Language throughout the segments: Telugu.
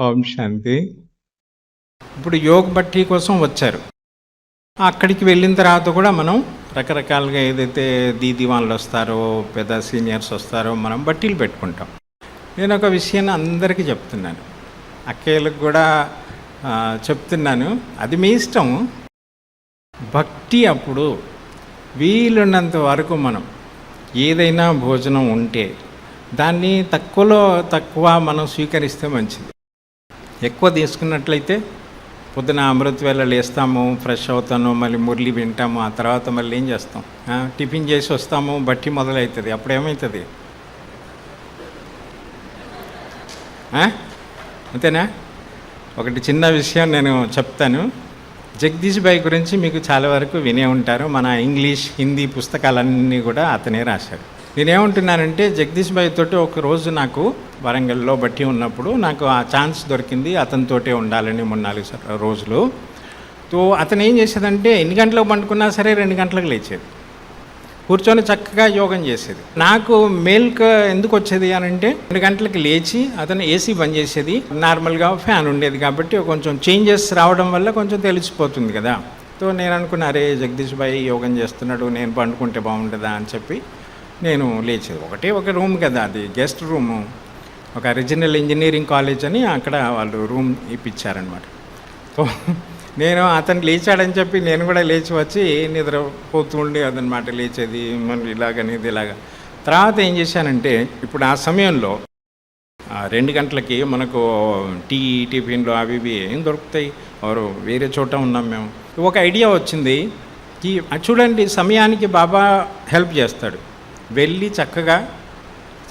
ఓం శాంతి. ఇప్పుడు యోగ్ భట్టి కోసం వచ్చారు. అక్కడికి వెళ్ళిన తర్వాత కూడా మనం రకరకాలుగా ఏదైతే దీదీ వాళ్ళు వస్తారో, పెద్ద సీనియర్స్ వస్తారో మనం బట్టీలు పెట్టుకుంటాం. నేను ఒక విషయాన్ని అందరికీ చెప్తున్నాను, అక్కయ్యలకు కూడా చెప్తున్నాను, అది మీ ఇష్టం. భక్తి అప్పుడు వీలున్నంత వరకు మనం ఏదైనా భోజనం ఉంటే దాన్ని తక్కువలో తక్కువ మనం స్వీకరిస్తే మంచిది. ఎక్కువ తీసుకున్నట్లయితే పొద్దున అమృత వేళ లేస్తాము, ఫ్రెష్ అవుతాము, మళ్ళీ మురళి వింటాము, ఆ తర్వాత మళ్ళీ ఏం చేస్తాం, టిఫిన్ చేసి వస్తాము, బట్టి మొదలవుతుంది. అప్పుడు ఏమవుతుంది? అంతేనా? ఒకటి చిన్న విషయం నేను చెప్తాను. జగదీష్ భాయ్ గురించి మీకు చాలా వరకు వినే ఉంటారు. మన ఇంగ్లీష్, హిందీ పుస్తకాలన్నీ కూడా అతనే రాశాడు. నేనేమంటున్నానంటే, జగదీష్ భాయ్ తోటి ఒకరోజు నాకు వరంగల్లో బట్టి ఉన్నప్పుడు నాకు ఆ ఛాన్స్ దొరికింది అతనితోటే ఉండాలని 3-4 రోజులు. తో అతను ఏం చేసేదంటే, ఎన్ని గంటలకు పండుకున్నా సరే 2 గంటలకు లేచేది, కూర్చొని చక్కగా యోగం చేసేది. నాకు మేల్క్ ఎందుకు వచ్చేది అని అంటే, 2 గంటలకు లేచి అతను ఏసీ బంద్ చేసేది, నార్మల్గా ఫ్యాన్ ఉండేది కాబట్టి కొంచెం చేంజెస్ రావడం వల్ల కొంచెం తెలిసిపోతుంది కదా. తో నేను అనుకున్నా, అరే జగదీష్ భాయ్ యోగం చేస్తున్నాడు, నేను పండుకుంటే బాగుంటుందా అని చెప్పి నేను లేచేది. ఒక రూమ్ కదా, అది గెస్ట్ రూము, ఒక రీజనల్ ఇంజనీరింగ్ కాలేజ్ అని అక్కడ వాళ్ళు రూమ్ ఇప్పించారనమాట. సో నేను అతను లేచాడని చెప్పి నేను కూడా లేచి వచ్చి నిద్రపోతూ ఉండి అదనమాట లేచేది, మళ్ళీ ఇలాగనేది ఇలాగా. తర్వాత ఏం చేశానంటే, ఇప్పుడు ఆ సమయంలో 2 గంటలకి మనకు టిఫిన్లు అవి ఇవి ఏం దొరుకుతాయి, ఎవరు వేరే చోట ఉన్నాం మేము. ఒక ఐడియా వచ్చింది, చూడండి సమయానికి బాబా హెల్ప్ చేస్తాడు. వెళ్ళి చక్కగా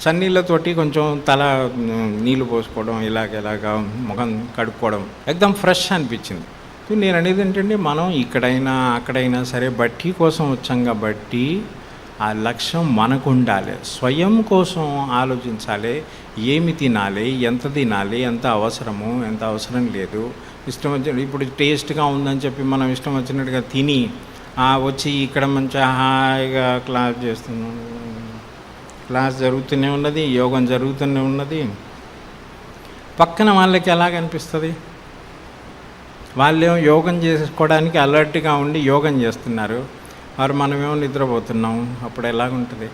చన్నీళ్ళతోటి కొంచెం తల నీళ్ళు పోసుకోవడం, ఇలాగ ముఖం కడుక్కోవడం, ఎక్దమ్ ఫ్రెష్ అనిపించింది. నేను అనేది ఏంటంటే, మనం ఇక్కడైనా అక్కడైనా సరే బట్టి కోసం వచ్చాం కాబట్టి ఆ లక్ష్యం మనకు ఉండాలి. స్వయం కోసం ఆలోచించాలి, ఏమి తినాలి, ఎంత తినాలి, ఎంత అవసరము, ఎంత అవసరం లేదు. ఇష్టం వచ్చిన ఇప్పుడు టేస్ట్గా ఉందని చెప్పి మనం ఇష్టం వచ్చినట్టుగా తిని వచ్చి ఇక్కడ మంచిగా హాయిగా క్లాస్ చేస్తున్నాం, క్లాస్ జరుగుతూనే ఉన్నది, యోగం జరుగుతూనే ఉన్నది. పక్కన వాళ్ళకి ఎలాగనిపిస్తుంది? వాళ్ళేమో యోగం చేసుకోవడానికి అలర్ట్గా ఉండి యోగం చేస్తున్నారు, మరి మనమేమో నిద్రపోతున్నాం, అప్పుడు ఎలాగుంటుంది?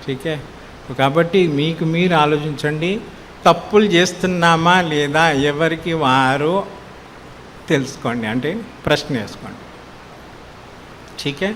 ఠీకే. కాబట్టి మీకు మీరు ఆలోచించండి, తప్పులు చేస్తున్నామా లేదా ఎవరికి వారు తెలుసుకోండి, అంటే ప్రశ్న వేసుకోండి. ఠీకే.